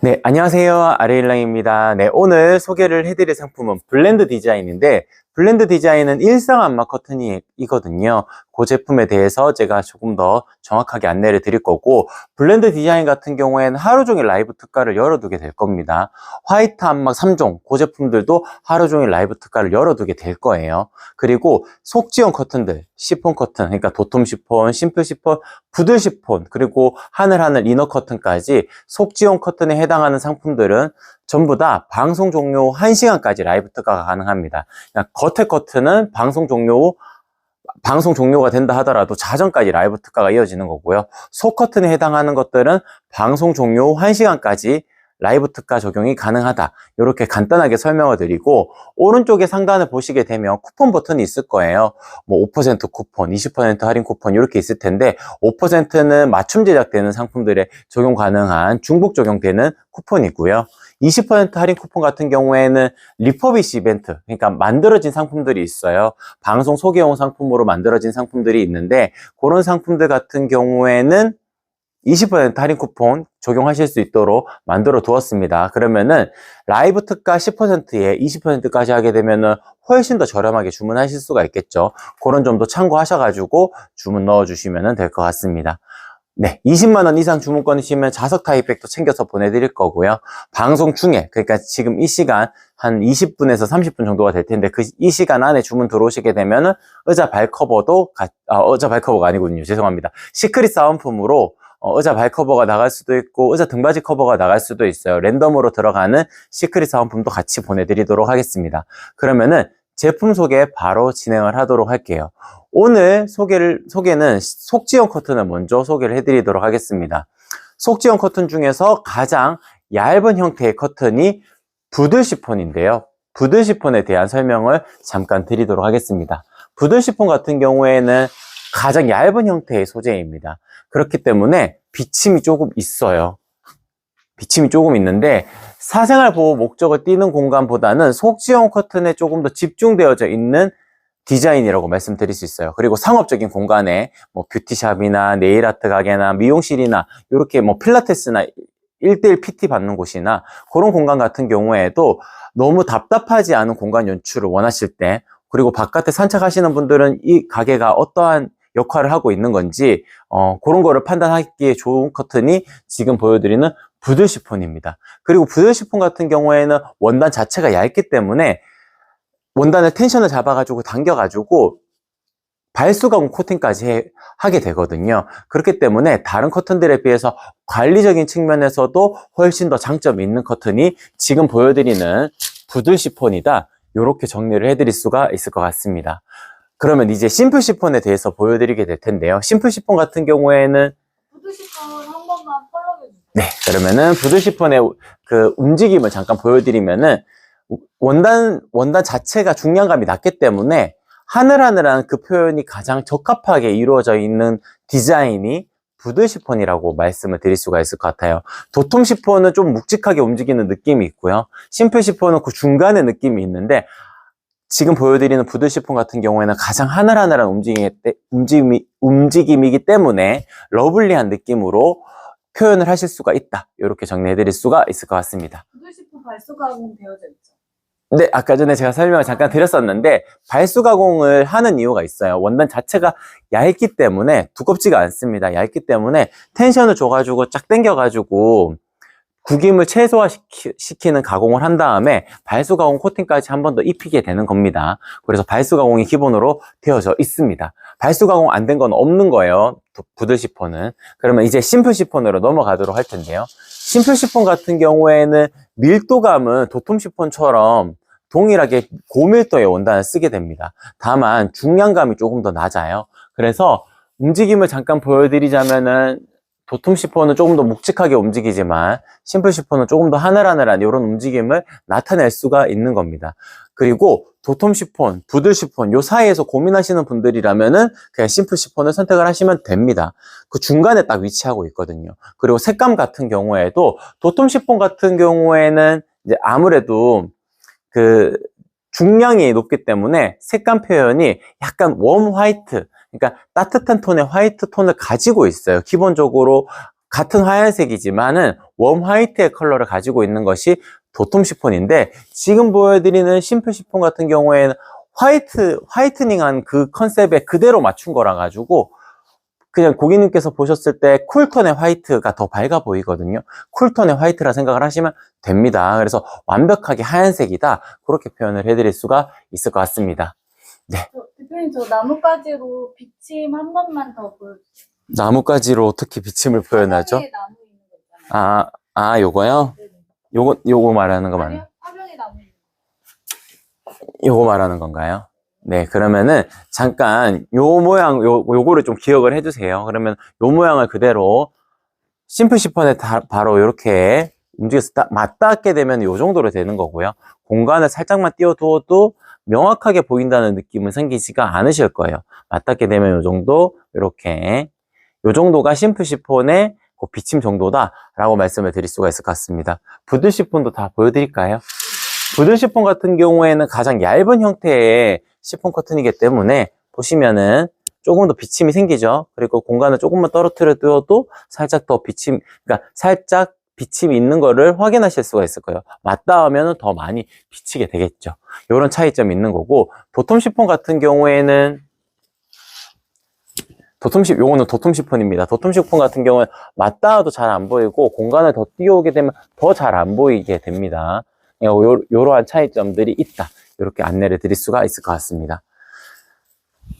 네, 안녕하세요. 아레일랑입니다. 네, 오늘 소개를 해드릴 상품은 블렌드 디자인인데, 블렌드 디자인은 일상 안마 커튼이거든요. 그 제품에 대해서 제가 조금 더 정확하게 안내를 드릴 거고, 블렌드 디자인 같은 경우에는 하루 종일 라이브 특가를 열어두게 될 겁니다. 화이트 안마 3종, 그 제품들도 하루 종일 라이브 특가를 열어두게 될 거예요. 그리고 속지형 커튼들, 시폰 커튼, 그러니까 도톰 시폰, 심플 시폰, 부들 시폰, 그리고 하늘하늘 이너 커튼까지 속지형 커튼에 해당하는 상품들은 전부 다 방송 종료 1시간까지 라이브 특가가 가능합니다. 그러니까 겉에 커튼은 방송 종료가 된다 하더라도 자정까지 라이브 특가가 이어지는 거고요. 속 커튼에 해당하는 것들은 방송 종료 1시간까지 라이브 특가 적용이 가능하다. 이렇게 간단하게 설명을 드리고, 오른쪽에 상단을 보시게 되면 쿠폰 버튼이 있을 거예요. 뭐 5% 쿠폰, 20% 할인 쿠폰 이렇게 있을 텐데, 5%는 맞춤 제작되는 상품들에 적용 가능한 중복 적용되는 쿠폰이고요. 20% 할인 쿠폰 같은 경우에는 리퍼비시 이벤트, 그러니까 만들어진 상품들이 있어요. 방송 소개용 상품으로 만들어진 상품들이 있는데, 그런 상품들 같은 경우에는 20% 할인 쿠폰 적용하실 수 있도록 만들어 두었습니다. 그러면은 라이브 특가 10%에 20%까지 하게 되면은 훨씬 더 저렴하게 주문하실 수가 있겠죠. 그런 점도 참고하셔가지고 주문 넣어주시면 될 것 같습니다. 네, 20만 원 이상 주문권이시면 자석 타이백도 챙겨서 보내드릴 거고요. 방송 중에, 그러니까 지금 이 시간 한 20분에서 30분 정도가 될 텐데, 이 시간 안에 주문 들어오시게 되면은 의자 발커버도 의자 발커버가 아니군요. 죄송합니다. 시크릿 사은품으로 의자 발커버가 나갈 수도 있고 의자 등받이 커버가 나갈 수도 있어요. 랜덤으로 들어가는 시크릿 사은품도 같이 보내드리도록 하겠습니다. 그러면은 제품 소개 바로 진행을 하도록 할게요. 오늘 소개는 속지형 커튼을 먼저 소개를 해드리도록 하겠습니다. 속지형 커튼 중에서 가장 얇은 형태의 커튼이 부들 시폰인데요. 부들 시폰에 대한 설명을 잠깐 드리도록 하겠습니다. 부들 시폰 같은 경우에는 가장 얇은 형태의 소재입니다. 그렇기 때문에 비침이 조금 있어요. 비침이 조금 있는데 사생활 보호 목적을 띠는 공간보다는 속지형 커튼에 조금 더 집중되어져 있는 디자인이라고 말씀드릴 수 있어요. 그리고 상업적인 공간에 뭐 뷰티샵이나 네일아트 가게나 미용실이나 이렇게 뭐 필라테스나 1대1 PT 받는 곳이나 그런 공간 같은 경우에도 너무 답답하지 않은 공간 연출을 원하실 때, 그리고 바깥에 산책하시는 분들은 이 가게가 어떠한 역할을 하고 있는 건지 그런 거를 판단하기에 좋은 커튼이 지금 보여드리는 부들 시폰입니다. 그리고 부들 시폰 같은 경우에는 원단 자체가 얇기 때문에 원단의 텐션을 잡아가지고 당겨가지고 발수가공 코팅까지 하게 되거든요. 그렇기 때문에 다른 커튼들에 비해서 관리적인 측면에서도 훨씬 더 장점이 있는 커튼이 지금 보여드리는 부들 시폰이다. 이렇게 정리를 해드릴 수가 있을 것 같습니다. 그러면 이제 심플 시폰에 대해서 보여드리게 될 텐데요. 심플 시폰 같은 경우에는 부드 시폰 한 번만 펄럭해 주세요. 네, 그러면은 부들 시폰의 그 움직임을 잠깐 보여드리면은 원단 자체가 중량감이 낮기 때문에 하늘하늘한 그 표현이 가장 적합하게 이루어져 있는 디자인이 부들 시폰이라고 말씀을 드릴 수가 있을 것 같아요. 도톰 시폰은 좀 묵직하게 움직이는 느낌이 있고요. 심플 시폰은 그 중간의 느낌이 있는데, 지금 보여드리는 부들 시폰 같은 경우에는 가장 하늘하늘한 움직임이기 때문에 러블리한 느낌으로 표현을 하실 수가 있다. 이렇게 정리해드릴 수가 있을 것 같습니다. 부드 시폰 발수 가공 되어져 있죠. 네, 아까 전에 제가 설명을 잠깐 드렸었는데 발수 가공을 하는 이유가 있어요. 원단 자체가 얇기 때문에 두껍지가 않습니다. 얇기 때문에 텐션을 줘가지고 쫙 당겨가지고 구김을 최소화시키는 가공을 한 다음에 발수 가공 코팅까지 한 번 더 입히게 되는 겁니다. 그래서 발수 가공이 기본으로 되어져 있습니다. 발수 가공 안 된 건 없는 거예요. 부들 시폰은. 그러면 이제 심플 시폰으로 넘어가도록 할 텐데요. 심플 시폰 같은 경우에는 밀도감은 도톰 시폰처럼 동일하게 고밀도의 원단을 쓰게 됩니다. 다만 중량감이 조금 더 낮아요. 그래서 움직임을 잠깐 보여드리자면은 도톰 시폰은 조금 더 묵직하게 움직이지만 심플 시폰은 조금 더 하늘하늘한 이런 움직임을 나타낼 수가 있는 겁니다. 그리고 도톰 시폰, 부들 시폰 요 사이에서 고민하시는 분들이라면은 그냥 심플 시폰을 선택을 하시면 됩니다. 그 중간에 딱 위치하고 있거든요. 그리고 색감 같은 경우에도 도톰 시폰 같은 경우에는 이제 아무래도 그 중량이 높기 때문에 색감 표현이 약간 웜 화이트, 그러니까 따뜻한 톤의 화이트 톤을 가지고 있어요. 기본적으로 같은 하얀색이지만은 웜 화이트의 컬러를 가지고 있는 것이 도톰 시폰인데, 지금 보여드리는 심플 시폰 같은 경우에는 화이트닝한 그 컨셉에 그대로 맞춘 거라 가지고 그냥 고객님께서 보셨을 때 쿨톤의 화이트가 더 밝아 보이거든요. 쿨톤의 화이트라 생각을 하시면 됩니다. 그래서 완벽하게 하얀색이다, 그렇게 표현을 해드릴 수가 있을 것 같습니다. 대표님, 저 나뭇가지로 비침 한 번만 더 보여주세요. 나뭇가지로 어떻게 비침을 표현하죠? 화병에 나무 있는 거 있잖아요. 요거요? 네네. 요거 말하는 거 맞나요? 화병에 나무 있는 요거 말하는 건가요? 네, 그러면은 잠깐 요 모양, 요거를 좀 기억을 해주세요. 그러면 요 모양을 그대로 심플 시폰에 바로 이렇게 움직여서 맞닿게 되면 요 정도로 되는 거고요. 공간을 살짝만 띄워두어도 명확하게 보인다는 느낌은 생기지가 않으실 거예요. 맞닿게 되면 요 정도, 이렇게 요 정도가 심플 시폰의 그 비침 정도다라고 말씀을 드릴 수가 있을 것 같습니다. 부들 시폰도 다 보여드릴까요? 부들 시폰 같은 경우에는 가장 얇은 형태의 시폰 커튼이기 때문에 보시면은 조금 더 비침이 생기죠. 그리고 공간을 조금만 떨어뜨려 두어도 살짝 더 그러니까 살짝 비침이 있는 거를 확인하실 수가 있을 거예요. 맞닿으면 더 많이 비치게 되겠죠. 이런 차이점이 있는 거고, 도톰 시폰 같은 경우에는 요거는 도톰 시폰입니다. 도톰 시폰 같은 경우는 맞닿아도 잘 안 보이고, 공간을 더 띄워오게 되면 더 잘 안 보이게 됩니다. 요러한 차이점들이 있다, 이렇게 안내를 드릴 수가 있을 것 같습니다.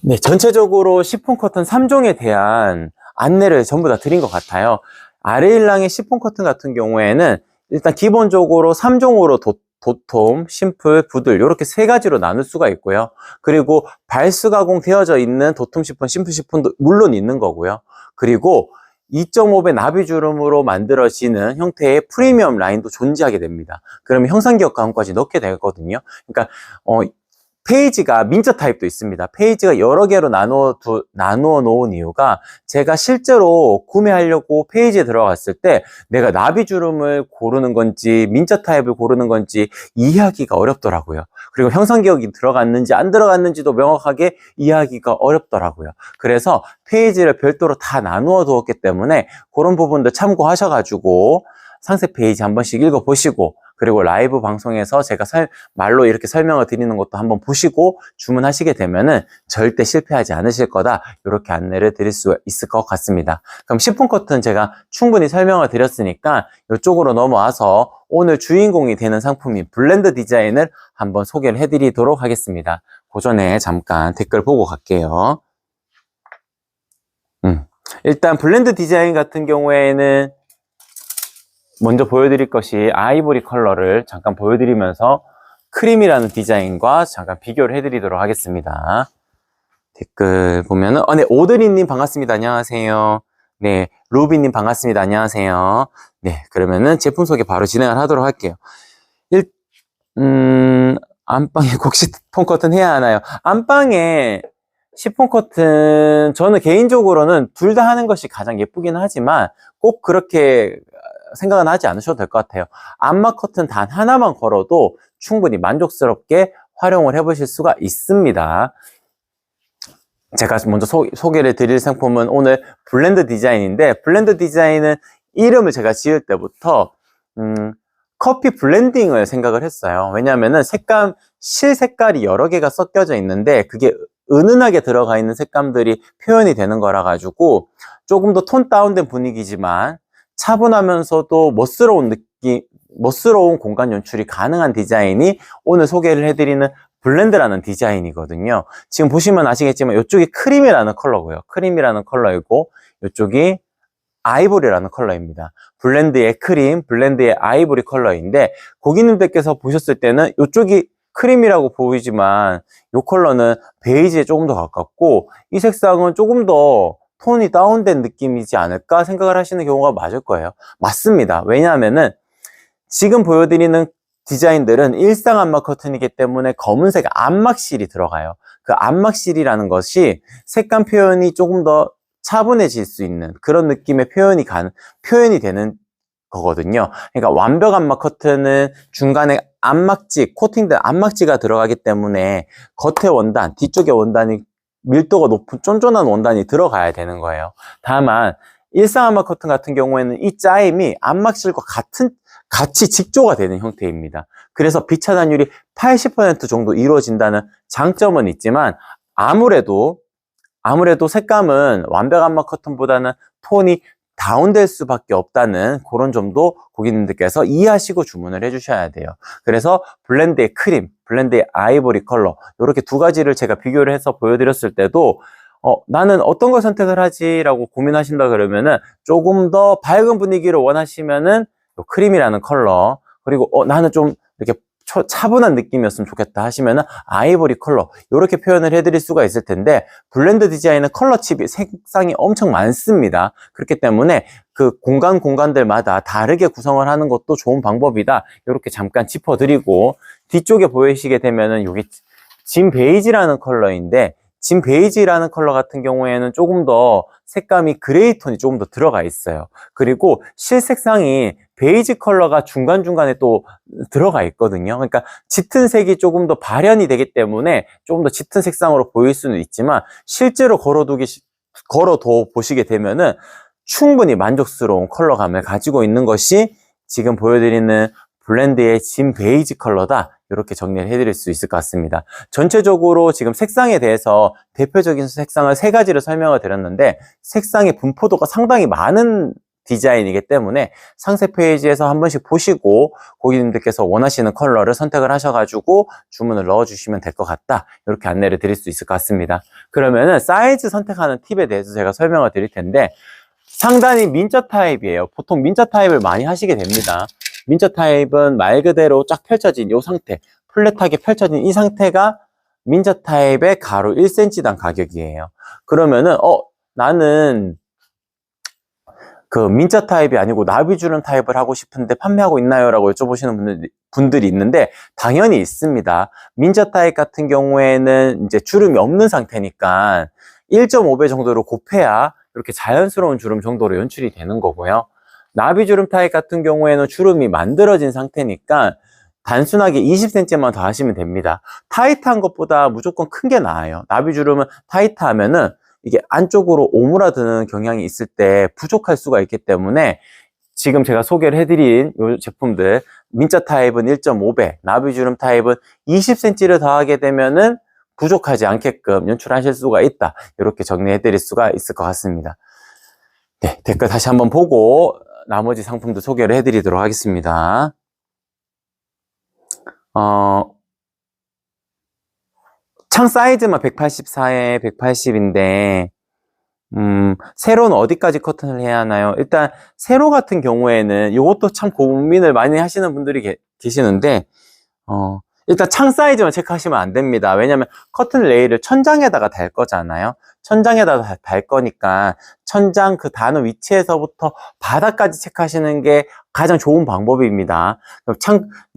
네, 전체적으로 시폰 커튼 3종에 대한 안내를 전부 다 드린 것 같아요. 아레일랑의 시폰 커튼 같은 경우에는 일단 기본적으로 3종으로 도톰, 심플, 부들 이렇게 세 가지로 나눌 수가 있고요. 그리고 발수 가공되어져 있는 도톰 시폰, 심플 시폰도 물론 있는 거고요. 그리고 2.5배 나비주름으로 만들어지는 형태의 프리미엄 라인도 존재하게 됩니다. 그러면 형상기억 가공까지 넣게 되거든요. 그러니까 페이지가 민저 타입도 있습니다. 페이지가 여러 개로 나누어 놓은 이유가, 제가 실제로 구매하려고 페이지에 들어갔을 때 내가 나비주름을 고르는 건지 민저 타입을 고르는 건지 이해하기가 어렵더라고요. 그리고 형상기억이 들어갔는지 안 들어갔는지도 명확하게 이해하기가 어렵더라고요. 그래서 페이지를 별도로 다 나누어 두었기 때문에 그런 부분도 참고하셔가지고 상세 페이지 한 번씩 읽어보시고, 그리고 라이브 방송에서 제가 말로 이렇게 설명을 드리는 것도 한번 보시고 주문하시게 되면은 절대 실패하지 않으실 거다, 이렇게 안내를 드릴 수 있을 것 같습니다. 그럼 시폰 커튼 제가 충분히 설명을 드렸으니까 이쪽으로 넘어와서 오늘 주인공이 되는 상품인 블렌드 디자인을 한번 소개를 해드리도록 하겠습니다. 그 전에 잠깐 댓글 보고 갈게요. 일단 블렌드 디자인 같은 경우에는 먼저 보여드릴 것이 아이보리 컬러를 잠깐 보여드리면서 크림이라는 디자인과 잠깐 비교를 해드리도록 하겠습니다. 댓글 보면은, 네, 오드리님 반갑습니다. 안녕하세요. 네, 루비님 반갑습니다. 안녕하세요. 네, 그러면은 제품 소개 바로 진행을 하도록 할게요. 안방에 꼭 시폰 커튼 해야 하나요? 안방에 시폰 커튼, 저는 개인적으로는 둘 다 하는 것이 가장 예쁘긴 하지만 꼭 그렇게 생각은 하지 않으셔도 될 것 같아요. 안마 커튼 단 하나만 걸어도 충분히 만족스럽게 활용을 해보실 수가 있습니다. 제가 먼저 소개를 드릴 상품은 오늘 블렌드 디자인인데, 블렌드 디자인은 이름을 제가 지을 때부터 커피 블렌딩을 생각을 했어요. 왜냐하면은 실 색깔이 여러 개가 섞여져 있는데 그게 은은하게 들어가 있는 색감들이 표현이 되는 거라 가지고 조금 더 톤 다운된 분위기지만 차분하면서도 멋스러운 공간 연출이 가능한 디자인이 오늘 소개를 해드리는 블렌드라는 디자인이거든요. 지금 보시면 아시겠지만 이쪽이 크림이라는 컬러고요. 크림이라는 컬러이고 이쪽이 아이보리라는 컬러입니다. 블렌드의 크림, 블렌드의 아이보리 컬러인데, 고객님들께서 보셨을 때는 이쪽이 크림이라고 보이지만 이 컬러는 베이지에 조금 더 가깝고 이 색상은 조금 더 톤이 다운된 느낌이지 않을까 생각을 하시는 경우가 맞을 거예요. 맞습니다. 왜냐하면은 지금 보여드리는 디자인들은 일상 안마 커튼이기 때문에 검은색 안막실이 들어가요. 그 안막실이라는 것이 색감 표현이 조금 더 차분해질 수 있는 그런 느낌의 표현이 되는 거거든요. 그러니까 완벽 안마 커튼은 중간에 안막지, 코팅된 안막지가 들어가기 때문에 겉에 원단, 뒤쪽에 원단이 밀도가 높은 쫀쫀한 원단이 들어가야 되는 거예요. 다만 일상 암막 커튼 같은 경우에는 이 짜임이 암막실과 같이 직조가 되는 형태입니다. 그래서 빛 차단율이 80% 정도 이루어진다는 장점은 있지만 아무래도 색감은 완벽 암막 커튼보다는 톤이 다운될 수밖에 없다는 그런 점도 고객님들께서 이해하시고 주문을 해주셔야 돼요. 그래서 블렌드의 크림, 블렌드의 아이보리 컬러 이렇게 두 가지를 제가 비교를 해서 보여드렸을 때도 나는 어떤 걸 선택을 하지? 라고 고민하신다 그러면은 조금 더 밝은 분위기를 원하시면은 요 크림이라는 컬러, 그리고 나는 좀 이렇게 차분한 느낌이었으면 좋겠다 하시면은 아이보리 컬러 이렇게 표현을 해드릴 수가 있을 텐데, 블렌드 디자인은 컬러 칩이 색상이 엄청 많습니다. 그렇기 때문에 그 공간들마다 다르게 구성을 하는 것도 좋은 방법이다, 이렇게 잠깐 짚어드리고, 뒤쪽에 보이시게 되면은 이게 진 베이지라는 컬러인데, 진 베이지라는 컬러 같은 경우에는 조금 더 색감이 그레이 톤이 조금 더 들어가 있어요. 그리고 실색상이 베이지 컬러가 중간중간에 또 들어가 있거든요. 그러니까 짙은 색이 조금 더 발현이 되기 때문에 조금 더 짙은 색상으로 보일 수는 있지만, 실제로 걸어둬 보시게 되면은 충분히 만족스러운 컬러감을 가지고 있는 것이 지금 보여드리는 블렌드의 진 베이지 컬러다, 이렇게 정리를 해드릴 수 있을 것 같습니다. 전체적으로 지금 색상에 대해서 대표적인 색상을 세 가지를 설명을 드렸는데, 색상의 분포도가 상당히 많은 디자인이기 때문에 상세 페이지에서 한 번씩 보시고 고객님들께서 원하시는 컬러를 선택을 하셔가지고 주문을 넣어주시면 될 것 같다, 이렇게 안내를 드릴 수 있을 것 같습니다. 그러면은 사이즈 선택하는 팁에 대해서 제가 설명을 드릴 텐데, 상단이 민자 타입이에요. 보통 민자 타입을 많이 하시게 됩니다. 민자 타입은 말 그대로 쫙 펼쳐진 이 상태, 플랫하게 펼쳐진 이 상태가 민자 타입의 가로 1cm당 가격이에요. 그러면은 나는 그 민자 타입이 아니고 나비주름 타입을 하고 싶은데 판매하고 있나요? 라고 여쭤보시는 분들이 있는데, 당연히 있습니다. 민자 타입 같은 경우에는 이제 주름이 없는 상태니까 1.5배 정도로 곱해야 이렇게 자연스러운 주름 정도로 연출이 되는 거고요. 나비주름 타입 같은 경우에는 주름이 만들어진 상태니까 단순하게 20cm만 더 하시면 됩니다. 타이트한 것보다 무조건 큰 게 나아요. 나비주름은 타이트하면은 이게 안쪽으로 오므라드는 경향이 있을 때 부족할 수가 있기 때문에, 지금 제가 소개를 해드린 이 제품들, 민자 타입은 1.5배, 나비주름 타입은 20cm를 더하게 되면은 부족하지 않게끔 연출하실 수가 있다, 이렇게 정리해 드릴 수가 있을 것 같습니다. 네, 댓글 다시 한번 보고 나머지 상품도 소개를 해 드리도록 하겠습니다. 창 사이즈만 184에 180인데 세로는 어디까지 커튼을 해야 하나요? 일단 세로 같은 경우에는 이것도 참 고민을 많이 하시는 분들이 계시는데, 일단 창 사이즈만 체크하시면 안 됩니다. 왜냐면 커튼 레일을 천장에다가 달 거잖아요. 천장에다가 달 거니까 천장 그 단우 위치에서부터 바닥까지 체크하시는 게 가장 좋은 방법입니다.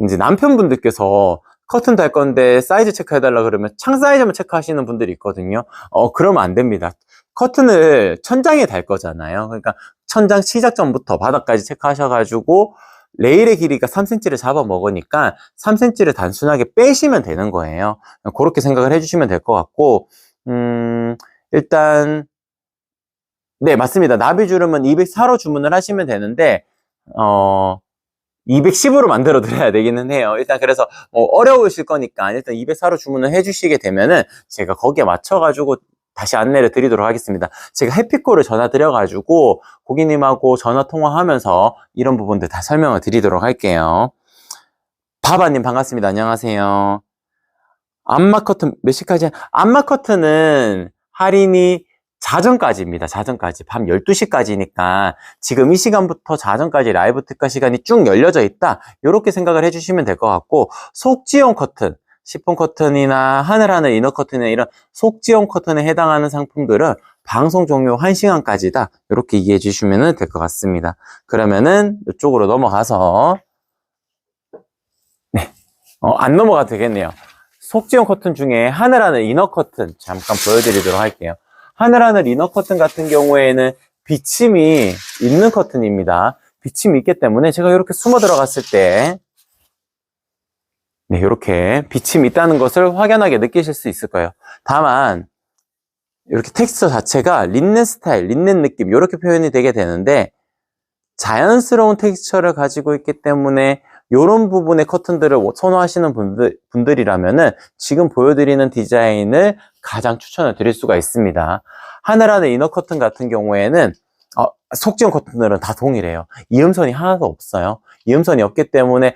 이제 남편분들께서 커튼 달 건데 사이즈 체크해달라 그러면 창 사이즈만 체크하시는 분들이 있거든요. 그러면 안 됩니다. 커튼을 천장에 달 거잖아요. 그러니까 천장 시작점부터 바닥까지 체크하셔가지고 레일의 길이가 3cm를 잡아먹으니까 3cm를 단순하게 빼시면 되는 거예요. 그렇게 생각을 해주시면 될 것 같고, 일단 네, 맞습니다. 나비주름은 204로 주문을 하시면 되는데 210으로 만들어 드려야 되기는 해요. 일단 그래서 어려우실 거니까 일단 204로 주문을 해주시게 되면은 제가 거기에 맞춰가지고 다시 안내를 드리도록 하겠습니다. 제가 해피콜을 전화 드려가지고 고객님하고 전화 통화하면서 이런 부분들 다 설명을 드리도록 할게요. 바바님 반갑습니다. 안녕하세요. 암막 커튼 몇 시까지? 암막 커튼은 할인이 자정까지입니다. 자정까지. 밤 12시까지니까 지금 이 시간부터 자정까지 라이브 특가 시간이 쭉 열려져 있다, 이렇게 생각을 해주시면 될 것 같고, 속지용 커튼, 시폰 커튼이나 하늘하늘 이너 커튼이나 이런 속지용 커튼에 해당하는 상품들은 방송 종료 1시간까지다, 이렇게 이해해 주시면 될 것 같습니다. 그러면은 이쪽으로 넘어가서 안 넘어가도 되겠네요. 속지용 커튼 중에 하늘하늘 이너 커튼 잠깐 보여드리도록 할게요. 하늘하늘 이너 커튼 같은 경우에는 비침이 있는 커튼입니다. 비침이 있기 때문에 제가 이렇게 숨어 들어갔을 때 네, 이렇게 비침이 있다는 것을 확연하게 느끼실 수 있을 거예요. 다만 이렇게 텍스처 자체가 린넨 스타일, 린넨 느낌 이렇게 표현이 되게 되는데 자연스러운 텍스처를 가지고 있기 때문에 이런 부분의 커튼들을 선호하시는 분들이라면은 지금 보여드리는 디자인을 가장 추천을 드릴 수가 있습니다. 하늘 안의 이너 커튼 같은 경우에는 속지형 커튼들은 다 동일해요. 이음선이 하나도 없어요. 이음선이 없기 때문에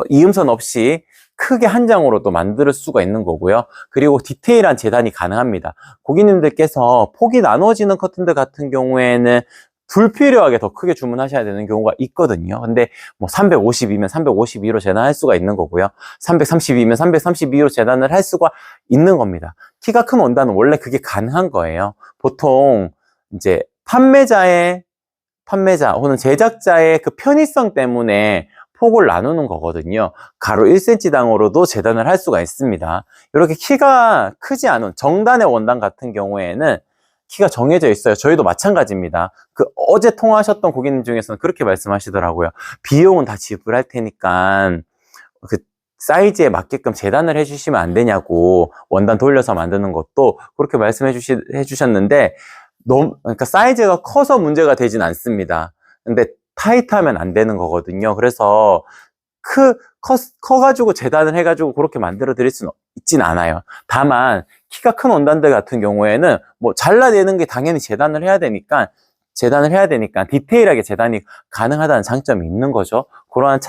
이음선 없이 크게 한 장으로도 만들 수가 있는 거고요. 그리고 디테일한 재단이 가능합니다. 고객님들께서 폭이 나눠지는 커튼들 같은 경우에는 불필요하게 더 크게 주문하셔야 되는 경우가 있거든요. 근데 뭐 350이면 352로 재단할 수가 있는 거고요. 332면 332로 재단을 할 수가 있는 겁니다. 키가 큰 원단은 원래 그게 가능한 거예요. 보통 이제 판매자 혹은 제작자의 그 편의성 때문에 폭을 나누는 거거든요. 가로 1cm당으로도 재단을 할 수가 있습니다. 이렇게 키가 크지 않은 정단의 원단 같은 경우에는 키가 정해져 있어요. 저희도 마찬가지입니다. 어제 통화하셨던 고객님 중에서는 그렇게 말씀하시더라고요. 비용은 다 지불할 테니까 그 사이즈에 맞게끔 재단을 해주시면 안 되냐고, 원단 돌려서 만드는 것도 그렇게 말씀해 주셨는데 그러니까 사이즈가 커서 문제가 되진 않습니다. 근데 타이트하면 안 되는 거거든요. 그래서 커가지고 재단을 해가지고 그렇게 만들어 드릴 수는 있진 않아요. 다만 키가 큰 원단들 같은 경우에는 뭐 잘라내는 게 당연히 재단을 해야 되니까 디테일하게 재단이 가능하다는 장점이 있는 거죠. 그러한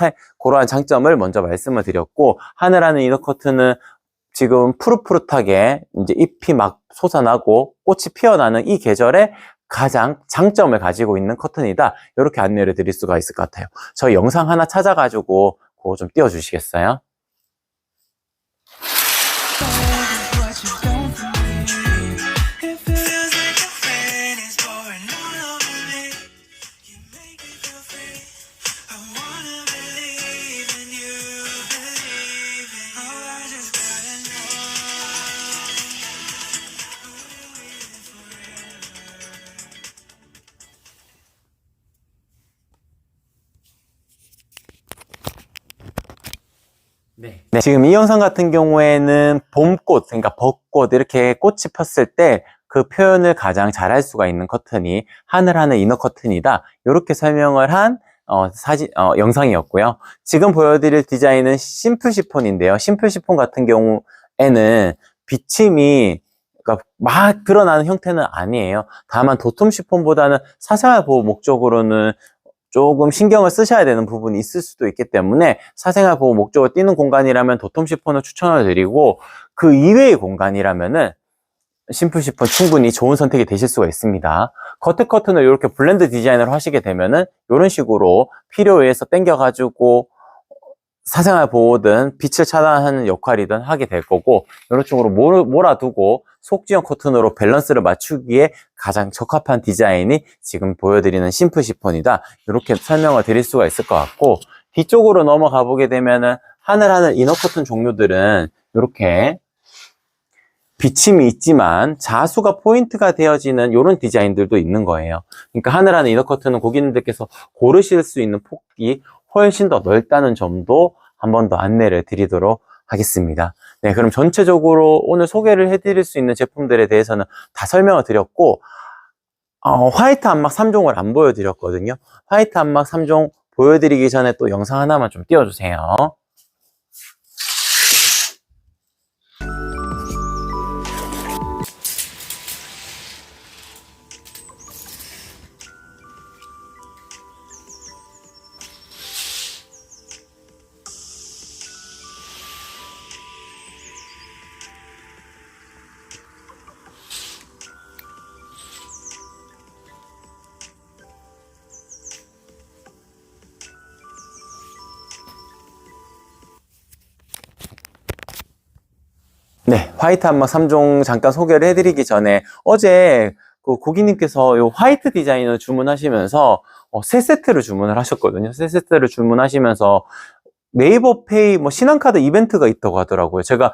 장점을 먼저 말씀을 드렸고, 하늘 안의 이너 커튼은 지금 푸릇푸릇하게 이제 잎이 막 솟아나고 꽃이 피어나는 이 계절에 가장 장점을 가지고 있는 커튼이다. 이렇게 안내를 드릴 수가 있을 것 같아요. 저희 영상 하나 찾아가지고 그거 좀 띄워주시겠어요? 네. 지금 이 영상 같은 경우에는 봄꽃, 그러니까 벚꽃 이렇게 꽃이 폈을 때 그 표현을 가장 잘 할 수가 있는 커튼이 하늘 하늘 이너 커튼이다. 이렇게 설명을 한 영상이었고요. 지금 보여드릴 디자인은 심플 시폰인데요. 심플 시폰 같은 경우에는 비침이 그러니까 막 드러나는 형태는 아니에요. 다만 도톰 시폰보다는 사생활 보호 목적으로는 조금 신경을 쓰셔야 되는 부분이 있을 수도 있기 때문에 사생활 보호 목적으로 띄는 공간이라면 도톰 시폰을 추천을 드리고, 그 이외의 공간이라면은 심플 시폰 충분히 좋은 선택이 되실 수가 있습니다. 겉에 커튼을 이렇게 블렌드 디자인을 하시게 되면은 이런 식으로 필요에 의해서 당겨가지고 사생활 보호든 빛을 차단하는 역할이든 하게 될 거고, 이런 쪽으로 몰아두고 속지형 커튼으로 밸런스를 맞추기에 가장 적합한 디자인이 지금 보여드리는 심플 시폰이다. 이렇게 설명을 드릴 수가 있을 것 같고, 뒤쪽으로 넘어가 보게 되면은 하늘 이너 커튼 종류들은 이렇게 비침이 있지만 자수가 포인트가 되어지는 이런 디자인들도 있는 거예요. 그러니까 하늘 안의 이너 커튼은 고객님들께서 고르실 수 있는 폭이 훨씬 더 넓다는 점도 한 번 더 안내를 드리도록 하겠습니다. 네, 그럼 전체적으로 오늘 소개를 해드릴 수 있는 제품들에 대해서는 다 설명을 드렸고, 화이트 안막 3종을 안 보여드렸거든요. 화이트 안막 3종 보여드리기 전에 또 영상 하나만 좀 띄워주세요. 네, 화이트 안막 3종 잠깐 소개를 해드리기 전에 어제 그 고객님께서 요 화이트 디자인을 주문하시면서 세 세트를 주문을 하셨거든요. 세 세트를 주문하시면서 네이버 페이 신한카드 이벤트가 있다고 하더라고요. 제가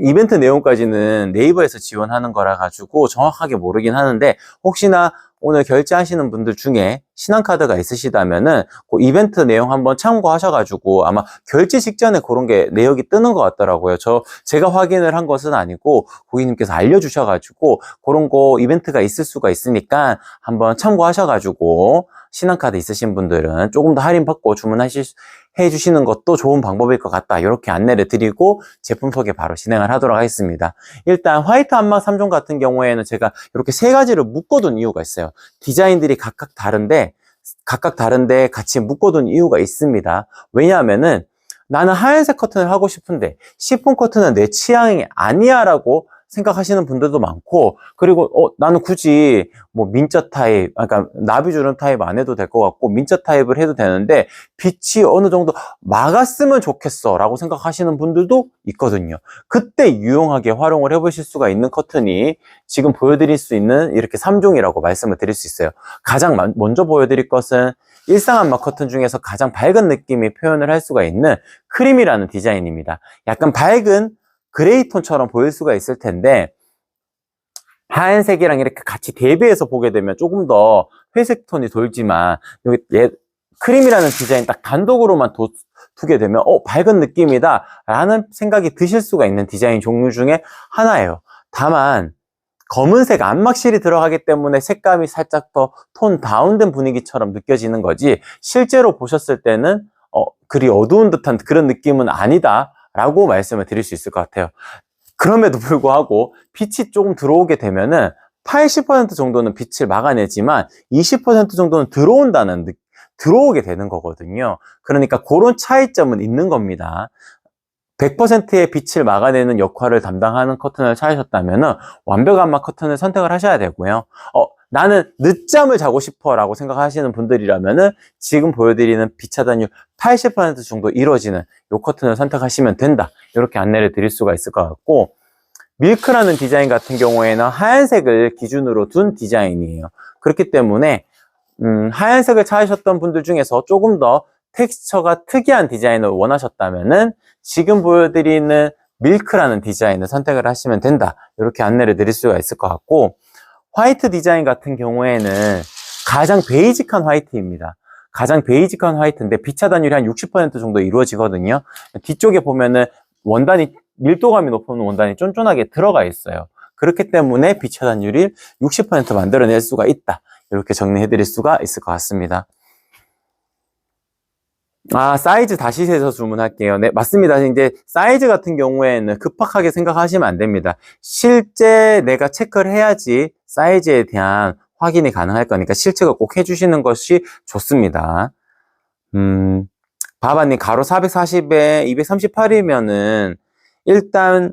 이벤트 내용까지는 네이버에서 지원하는 거라 가지고 정확하게 모르긴 하는데, 혹시나 오늘 결제하시는 분들 중에 신한카드가 있으시다면은 그 이벤트 내용 한번 참고하셔가지고 아마 결제 직전에 그런 게 내역이 뜨는 것 같더라고요. 제가 확인을 한 것은 아니고 고객님께서 알려주셔가지고 그런 거 이벤트가 있을 수가 있으니까 한번 참고하셔가지고 신한카드 있으신 분들은 조금 더 할인받고 해주시는 것도 좋은 방법일 것 같다. 이렇게 안내를 드리고 제품 소개 바로 진행을 하도록 하겠습니다. 일단 화이트 안마 3종 같은 경우에는 제가 이렇게 세 가지를 묶어둔 이유가 있어요. 디자인들이 각각 다른데 같이 묶어둔 이유가 있습니다. 왜냐하면은 나는 하얀색 커튼을 하고 싶은데 시폰 커튼은 내 취향이 아니야 라고 생각하시는 분들도 많고, 그리고 나는 굳이 뭐 민자 타입, 그러니까 나비주름 타입 안 해도 될 것 같고 민자 타입을 해도 되는데 빛이 어느 정도 막았으면 좋겠어 라고 생각하시는 분들도 있거든요. 그때 유용하게 활용을 해보실 수가 있는 커튼이 지금 보여드릴 수 있는 이렇게 3종이라고 말씀을 드릴 수 있어요. 가장 먼저 보여드릴 것은 일상 안마 커튼 중에서 가장 밝은 느낌이 표현을 할 수가 있는 크림이라는 디자인입니다. 약간 밝은 그레이 톤처럼 보일 수가 있을 텐데 하얀색이랑 이렇게 같이 대비해서 보게 되면 조금 더 회색 톤이 돌지만 여기 크림이라는 디자인 딱 단독으로만 두게 되면 밝은 느낌이다 라는 생각이 드실 수가 있는 디자인 종류 중에 하나예요. 다만 검은색 안막실이 들어가기 때문에 색감이 살짝 더 톤 다운된 분위기처럼 느껴지는 거지 실제로 보셨을 때는 그리 어두운 듯한 그런 느낌은 아니다 라고 말씀을 드릴 수 있을 것 같아요. 그럼에도 불구하고 빛이 조금 들어오게 되면은 80% 정도는 빛을 막아내지만 20% 정도는 들어오게 되는 거거든요. 그러니까 그런 차이점은 있는 겁니다. 100%의 빛을 막아내는 역할을 담당하는 커튼을 찾으셨다면 완벽 안마 커튼을 선택을 하셔야 되고요. 나는 늦잠을 자고 싶어 라고 생각하시는 분들이라면 지금 보여드리는 빛 차단율 80% 정도 이루어지는 이 커튼을 선택하시면 된다. 이렇게 안내를 드릴 수가 있을 것 같고, 밀크라는 디자인 같은 경우에는 하얀색을 기준으로 둔 디자인이에요. 그렇기 때문에 하얀색을 찾으셨던 분들 중에서 조금 더 텍스처가 특이한 디자인을 원하셨다면은 지금 보여드리는 밀크라는 디자인을 선택을 하시면 된다. 이렇게 안내를 드릴 수가 있을 것 같고, 화이트 디자인 같은 경우에는 가장 베이직한 화이트입니다. 가장 베이직한 화이트인데 빛 차단율이 한 60% 정도 이루어지거든요. 뒤쪽에 보면은 밀도감이 높은 원단이 쫀쫀하게 들어가 있어요. 그렇기 때문에 빛 차단율이 60% 만들어낼 수가 있다. 이렇게 정리해 드릴 수가 있을 것 같습니다. 사이즈 다시 세서 주문할게요. 네, 맞습니다. 이제 사이즈 같은 경우에는 급박하게 생각하시면 안 됩니다. 실제 내가 체크를 해야지 사이즈에 대한 확인이 가능할 거니까 실체가 꼭 해주시는 것이 좋습니다. 바바님, 가로 440에 238이면은 일단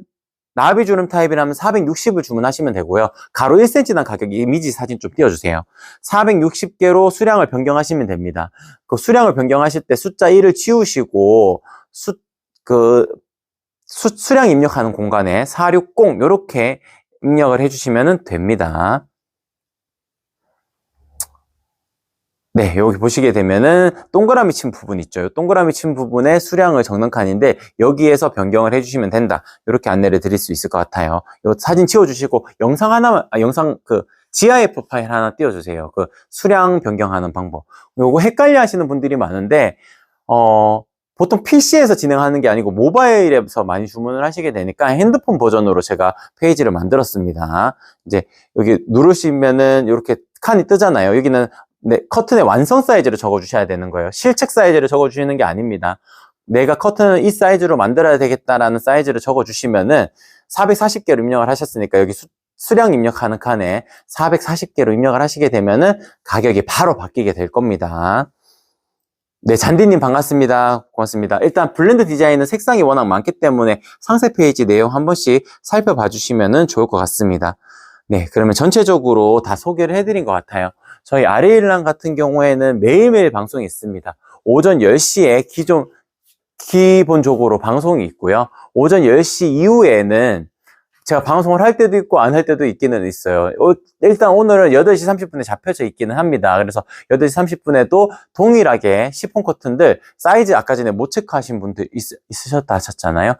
나비주름 타입이라면 460을 주문하시면 되고요. 가로 1cm당 가격 이미지 사진 좀 띄워주세요. 460개로 수량을 변경하시면 됩니다. 그 수량을 변경하실 때 숫자 1을 지우시고 수량 입력하는 공간에 460 이렇게 입력을 해주시면 됩니다. 네, 여기 보시게 되면은 동그라미 친 부분 있죠. 동그라미 친 부분에 수량을 적는 칸인데 여기에서 변경을 해주시면 된다. 이렇게 안내를 드릴 수 있을 것 같아요. 이 사진 지워주시고 GIF 파일 하나 띄워주세요. 그 수량 변경하는 방법. 요거 헷갈려 하시는 분들이 많은데 보통 PC에서 진행하는 게 아니고 모바일에서 많이 주문을 하시게 되니까 핸드폰 버전으로 제가 페이지를 만들었습니다. 이제 여기 누르시면은 이렇게 칸이 뜨잖아요. 여기는 커튼의 완성 사이즈를 적어주셔야 되는 거예요. 실책 사이즈를 적어주시는 게 아닙니다. 내가 커튼을 이 사이즈로 만들어야 되겠다라는 사이즈를 적어주시면은 440개로 입력을 하셨으니까 여기 수량 입력하는 칸에 440개로 입력을 하시게 되면은 가격이 바로 바뀌게 될 겁니다. 네, 잔디님 반갑습니다. 고맙습니다. 일단 블렌드 디자인은 색상이 워낙 많기 때문에 상세 페이지 내용 한 번씩 살펴봐 주시면 좋을 것 같습니다. 네, 그러면 전체적으로 다 소개를 해드린 것 같아요. 저희 아레일랑 같은 경우에는 매일매일 방송이 있습니다. 오전 10시에 기본적으로 방송이 있고요. 오전 10시 이후에는 제가 방송을 할 때도 있고 안 할 때도 있기는 있어요. 일단 오늘은 8시 30분에 잡혀져 있기는 합니다. 그래서 8시 30분에도 동일하게 시폰 커튼들 사이즈 아까 전에 못 체크하신 분들 있으셨다 하셨잖아요.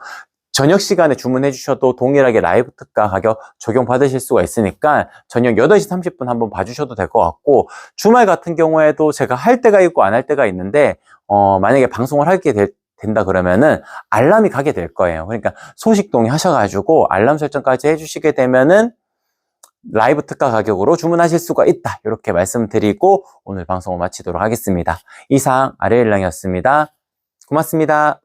저녁 시간에 주문해 주셔도 동일하게 라이브 특가 가격 적용받으실 수가 있으니까 저녁 8시 30분 한번 봐주셔도 될 것 같고, 주말 같은 경우에도 제가 할 때가 있고 안 할 때가 있는데 만약에 방송을 하게 된다 그러면은 알람이 가게 될 거예요. 그러니까 소식동의 하셔가지고 알람 설정까지 해주시게 되면은 라이브 특가 가격으로 주문하실 수가 있다, 이렇게 말씀드리고 오늘 방송을 마치도록 하겠습니다. 이상 아래일랑이었습니다. 고맙습니다.